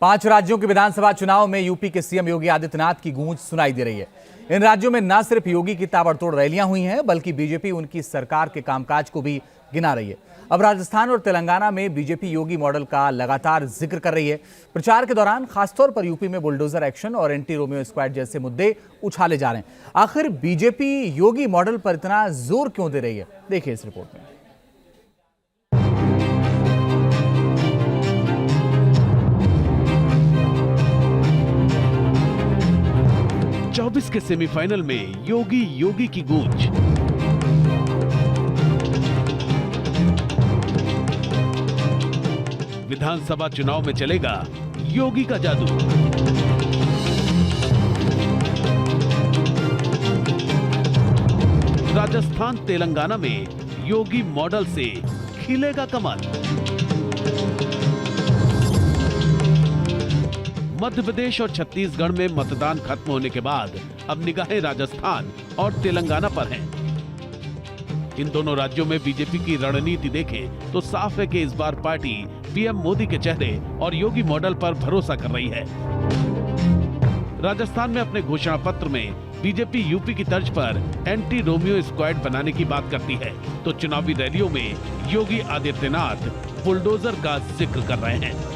5 राज्यों के विधानसभा चुनाव में यूपी के सीएम योगी आदित्यनाथ की गूंज सुनाई दे रही है। इन राज्यों में न सिर्फ योगी की ताबड़तोड़ रैलियां हुई हैं, बल्कि बीजेपी उनकी सरकार के कामकाज को भी गिना रही है। अब राजस्थान और तेलंगाना में बीजेपी योगी मॉडल का लगातार जिक्र कर रही है। प्रचार के दौरान खासतौर पर यूपी में बुलडोजर एक्शन और एंटी रोमियो स्क्वाड जैसे मुद्दे उछाले जा रहे हैं। आखिर बीजेपी योगी मॉडल पर इतना जोर क्यों दे रही है, देखिए इस रिपोर्ट में। 24 के सेमीफाइनल में योगी की गूंज। विधानसभा चुनाव में चलेगा योगी का जादू। राजस्थान तेलंगाना में योगी मॉडल से खिलेगा कमाल। मध्य प्रदेश और छत्तीसगढ़ में मतदान खत्म होने के बाद अब निगाहें राजस्थान और तेलंगाना पर हैं। इन दोनों राज्यों में बीजेपी की रणनीति देखें तो साफ है कि इस बार पार्टी पीएम मोदी के चेहरे और योगी मॉडल पर भरोसा कर रही है। राजस्थान में अपने घोषणा पत्र में बीजेपी यूपी की तर्ज पर एंटी रोमियो स्क्वाड बनाने की बात करती है, तो चुनावी रैलियों में योगी आदित्यनाथ बुलडोजर का जिक्र कर रहे हैं।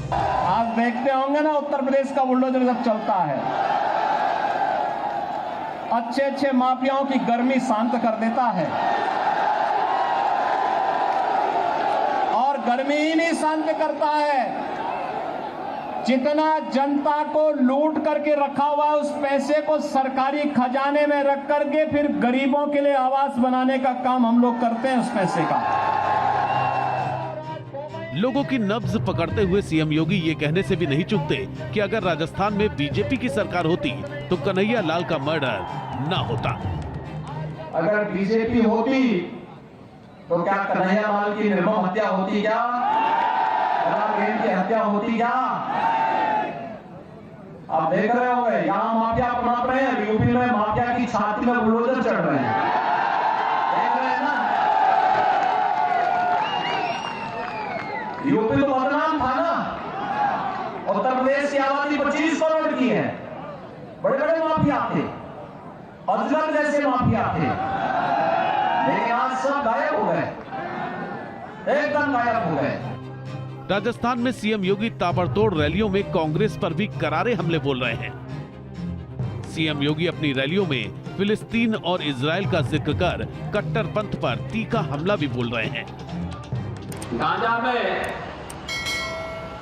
आज देखते होंगे ना, उत्तर प्रदेश का बुलडोजर जब चलता है, अच्छे माफियाओं की गर्मी शांत कर देता है। और गर्मी ही नहीं शांत करता है, जितना जनता को लूट करके रखा हुआ उस पैसे को सरकारी खजाने में रख करके फिर गरीबों के लिए आवास बनाने का काम हम लोग करते हैं उस पैसे का। लोगों की नब्ज पकड़ते हुए सीएम योगी ये कहने से भी नहीं चूकते कि अगर राजस्थान में बीजेपी की सरकार होती तो कन्हैया लाल का मर्डर ना होता। अगर बीजेपी होती तो क्या कन्हैया लाल की निर्मम हत्या होती, क्या की हत्या होती क्या? आप देख रहे होंगे यहाँ माफिया पनप रहे हैं, यूपी में माफिया की छाती में बुलडोजर चढ़ रहे हैं। यूपी तो बदनाम था ना, उत्तर प्रदेश की आबादी 25 करोड़ की है, बड़े बड़े माफिया थे, अजगर जैसे माफिया थे, लेकिन आज सब गायब हो गए, एकदम गायब हो गए। राजस्थान में सीएम योगी ताबड़तोड़ रैलियों में कांग्रेस पर भी करारे हमले बोल रहे हैं। सीएम योगी अपनी रैलियों में फिलिस्तीन और इजराइल का जिक्र कर कट्टरपंथ पर तीखा हमला भी बोल रहे हैं। गाजा में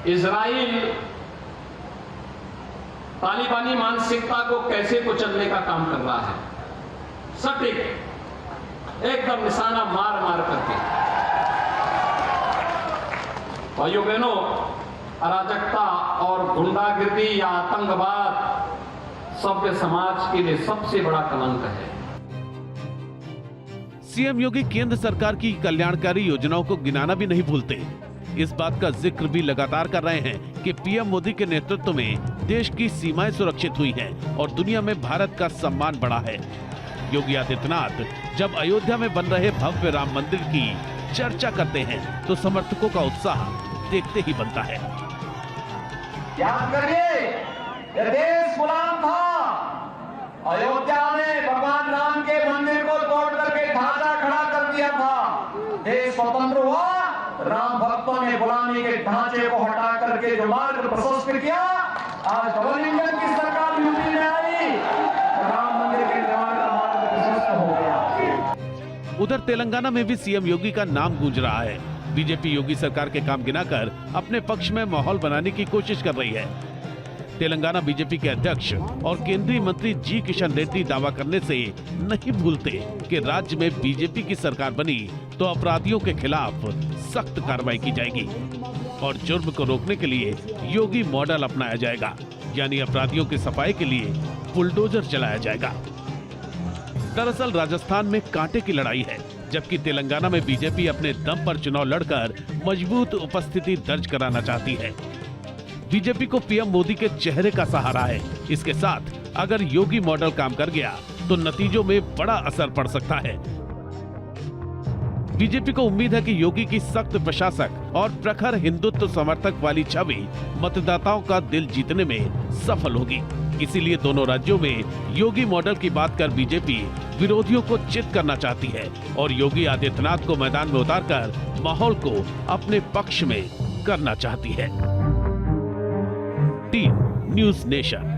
इजराइल तालिबानी मानसिकता को कैसे कुचलने का काम कर रहा है, सटीक एकदम निशाना मार मार करके। भाइयों बहनों, अराजकता और गुंडागिर्दी या आतंकवाद सभ्य समाज के लिए सबसे बड़ा कलंक है। सीएम योगी केंद्र सरकार की कल्याणकारी योजनाओं को गिनाना भी नहीं भूलते। इस बात का जिक्र भी लगातार कर रहे हैं कि पीएम मोदी के नेतृत्व में देश की सीमाएं सुरक्षित हुई हैं और दुनिया में भारत का सम्मान बढ़ा है। योगी आदित्यनाथ जब अयोध्या में बन रहे भव्य राम मंदिर की चर्चा करते हैं तो समर्थकों का उत्साह देखते ही बनता है। याद करिए, ये देश गुलाम था, अयोध्या में भगवान राम के मंदिर को तोड़ करके ढांचा खड़ा कर दिया था। देश स्वतंत्र हुआ, राम भक्तों ने गुलामी के ढांचे को हटा करके जो मार्ग प्रशस्त किया, आज डबल इंजन की सरकार यूपी में आई, राम मंदिर के निर्माण का मार्ग प्रशस्त हो गया। उधर तेलंगाना में भी सीएम योगी का नाम गूंज रहा है। बीजेपी योगी सरकार के काम गिनाकर अपने पक्ष में माहौल बनाने की कोशिश कर रही है। तेलंगाना बीजेपी के अध्यक्ष और केंद्रीय मंत्री जी किशन रेड्डी दावा करने से नहीं भूलते कि राज्य में बीजेपी की सरकार बनी तो अपराधियों के खिलाफ सख्त कार्रवाई की जाएगी और जुर्म को रोकने के लिए योगी मॉडल अपनाया जाएगा, यानी अपराधियों की सफाई के लिए बुलडोजर चलाया जाएगा। दरअसल राजस्थान में कांटे की लड़ाई है, जबकि तेलंगाना में बीजेपी अपने दम पर चुनाव लड़कर मजबूत उपस्थिति दर्ज कराना चाहती है। बीजेपी को पीएम मोदी के चेहरे का सहारा है। इसके साथ अगर योगी मॉडल काम कर गया तो नतीजों में बड़ा असर पड़ सकता है। बीजेपी को उम्मीद है कि योगी की सख्त प्रशासक और प्रखर हिंदुत्व समर्थक वाली छवि मतदाताओं का दिल जीतने में सफल होगी। इसीलिए दोनों राज्यों में योगी मॉडल की बात कर बीजेपी विरोधियों को चित करना चाहती है और योगी आदित्यनाथ को मैदान में उतारकर माहौल को अपने पक्ष में करना चाहती है। Team news nation.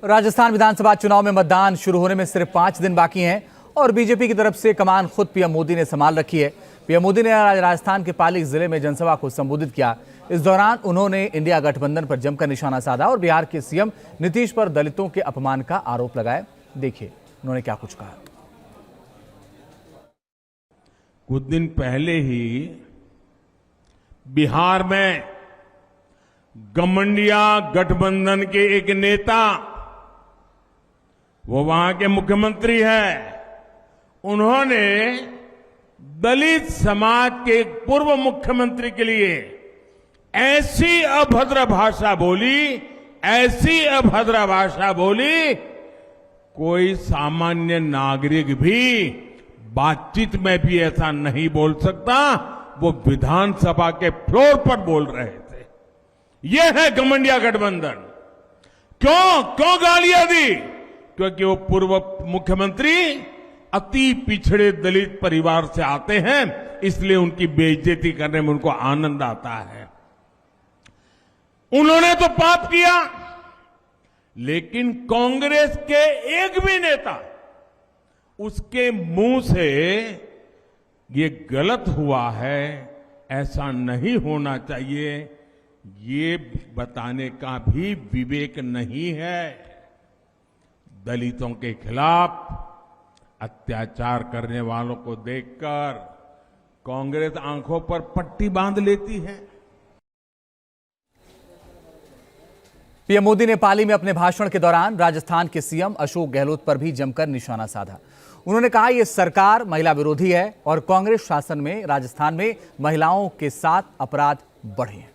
राजस्थान विधानसभा चुनाव में मतदान शुरू होने में सिर्फ 5 दिन बाकी हैं और बीजेपी की तरफ से कमान खुद पीएम मोदी ने संभाल रखी है। पीएम मोदी ने आज राजस्थान के पाली जिले में जनसभा को संबोधित किया। इस दौरान उन्होंने इंडिया गठबंधन पर जमकर निशाना साधा और बिहार के सीएम नीतीश पर दलितों के अपमान का आरोप लगाया। देखिए उन्होंने क्या कुछ कहा। कुछ दिन पहले ही बिहार में गठबंधन गठबंधन के एक नेता, वो वहां के मुख्यमंत्री हैं, उन्होंने दलित समाज के एक पूर्व मुख्यमंत्री के लिए ऐसी अभद्र भाषा बोली, कोई सामान्य नागरिक भी बातचीत में भी ऐसा नहीं बोल सकता। वो विधानसभा के फ्लोर पर बोल रहे थे। यह है गठबंधन गठबंधन। क्यों गालियां दी? क्योंकि वो पूर्व मुख्यमंत्री अति पिछड़े दलित परिवार से आते हैं, इसलिए उनकी बेइज्जती करने में उनको आनंद आता है। उन्होंने तो पाप किया, लेकिन कांग्रेस के एक भी नेता उसके मुंह से ये गलत हुआ है, ऐसा नहीं होना चाहिए, ये बताने का भी विवेक नहीं है। दलितों के खिलाफ अत्याचार करने वालों को देखकर कांग्रेस आंखों पर पट्टी बांध लेती है। पीएम मोदी ने पाली में अपने भाषण के दौरान राजस्थान के सीएम अशोक गहलोत पर भी जमकर निशाना साधा। उन्होंने कहा यह सरकार महिला विरोधी है और कांग्रेस शासन में राजस्थान में महिलाओं के साथ अपराध बढ़े हैं।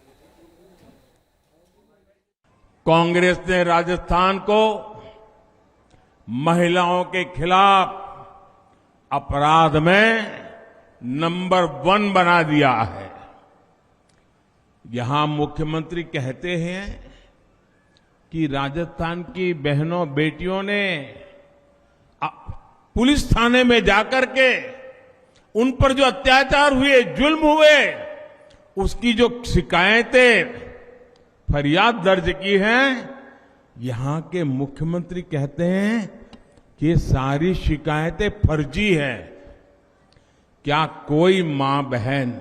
कांग्रेस ने राजस्थान को महिलाओं के खिलाफ अपराध में नंबर 1 बना दिया है। यहां मुख्यमंत्री कहते हैं कि राजस्थान की बहनों बेटियों ने पुलिस थाने में जाकर के उन पर जो अत्याचार हुए, जुल्म हुए, उसकी जो शिकायतें, फरियाद दर्ज की हैं, यहां के मुख्यमंत्री कहते हैं कि ये सारी शिकायतें फर्जी है। क्या कोई मां बहन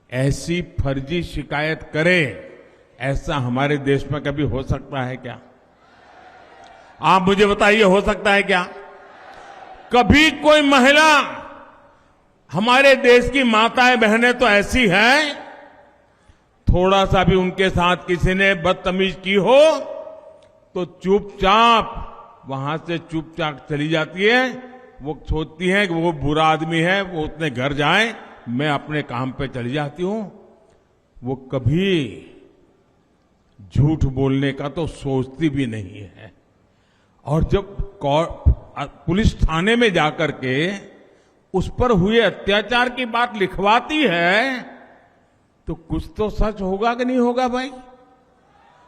ऐसी फर्जी शिकायत करे? ऐसा हमारे देश में कभी हो सकता है क्या? आप मुझे बताइए, हो सकता है क्या? कभी कोई महिला, हमारे देश की माताएं बहनें तो ऐसी हैं, थोड़ा सा भी उनके साथ किसी ने बदतमीज की हो तो चुपचाप वहां से चुपचाप चली जाती है। वो सोचती है कि वो बुरा आदमी है, वो अपने घर जाए, मैं अपने काम पे चली जाती हूं। वो कभी झूठ बोलने का तो सोचती भी नहीं है। और जब पुलिस थाने में जाकर के उस पर हुए अत्याचार की बात लिखवाती है, तो कुछ तो सच होगा कि नहीं होगा भाई?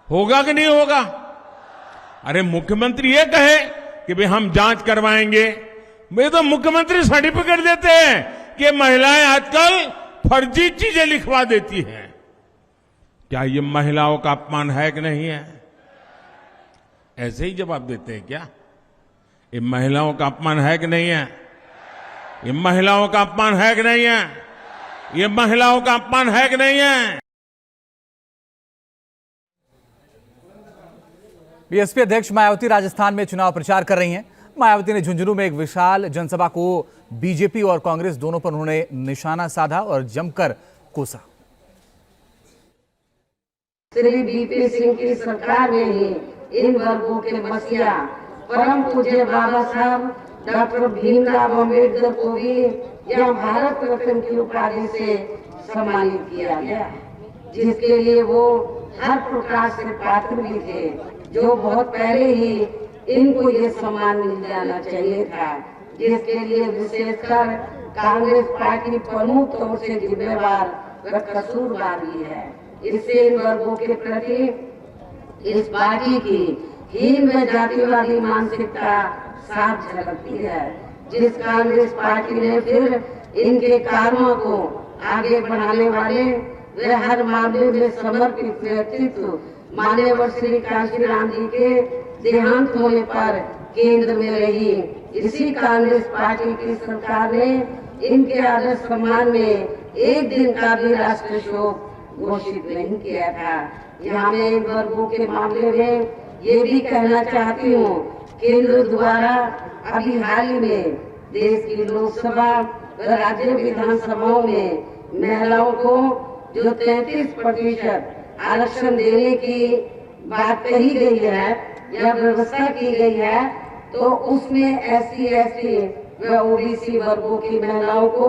होगा कि नहीं होगा? अरे मुख्यमंत्री ये कहे कि भाई हम जांच करवाएंगे, वे तो मुख्यमंत्री सर्टिफिकेट देते हैं कि महिलाएं आजकल फर्जी चीजें लिखवा देती हैं। क्या ये महिलाओं का अपमान है कि नहीं है? ऐसे ही जवाब देते हैं क्या? ये महिलाओं का अपमान है कि नहीं है? ये महिलाओं का अपमान है कि नहीं है? ये महिलाओं का अपमान है कि नहीं है? बीएसपी अध्यक्ष मायावती राजस्थान में चुनाव प्रचार कर रही हैं। मायावती ने झुंझुनू में एक विशाल जनसभा को बीजेपी और कांग्रेस दोनों पर उन्होंने निशाना साधा और जमकर कोसा। श्री बीपी सिंह की सरकार में ही इन वर्गों के मसीहा परम पूज्य बाबा साहब डॉक्टर भीमराव अम्बेडकर को भी यह भारत रत्न की उपाधि से सम्मानित किया गया, जिसके लिए वो हर प्रकार से पात्र भी थे। जो बहुत पहले ही इनको ये सम्मान मिल जाना चाहिए था, जिसके लिए विशेषकर कांग्रेस पार्टी प्रमुख तौर से जिम्मेवार व कसूरवार भी है। इससे इन वर्गों के प्रति इस पार्टी की हीन व जातिवादी मानसिकता साफ झलकती है। जिस कांग्रेस पार्टी ने फिर इनके कार्यों को आगे बढ़ाने वाले वे हर मामले में समर्पित व्यक्तित्व मान्यवर श्री कांशीराम जी के देहांत होने पर केंद्र में रही, इसी कांग्रेस पार्टी की सरकार ने इनके आदर्श सम्मान में एक दिन का भी राष्ट्रीय शोक घोषित नहीं किया था। यहाँ मैं इन वर्गों के मामले में ये भी कहना चाहती हूँ, केंद्र द्वारा अभी हाल ही में देश की लोकसभा व राज्य विधानसभाओं में महिलाओं को जो 33% आरक्षण देने की बात कही गई है या व्यवस्था की गई है, तो उसमें SC, ST व OBC वर्गों की महिलाओं को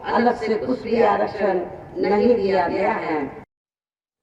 अलग से कुछ भी आरक्षण नहीं दिया गया है।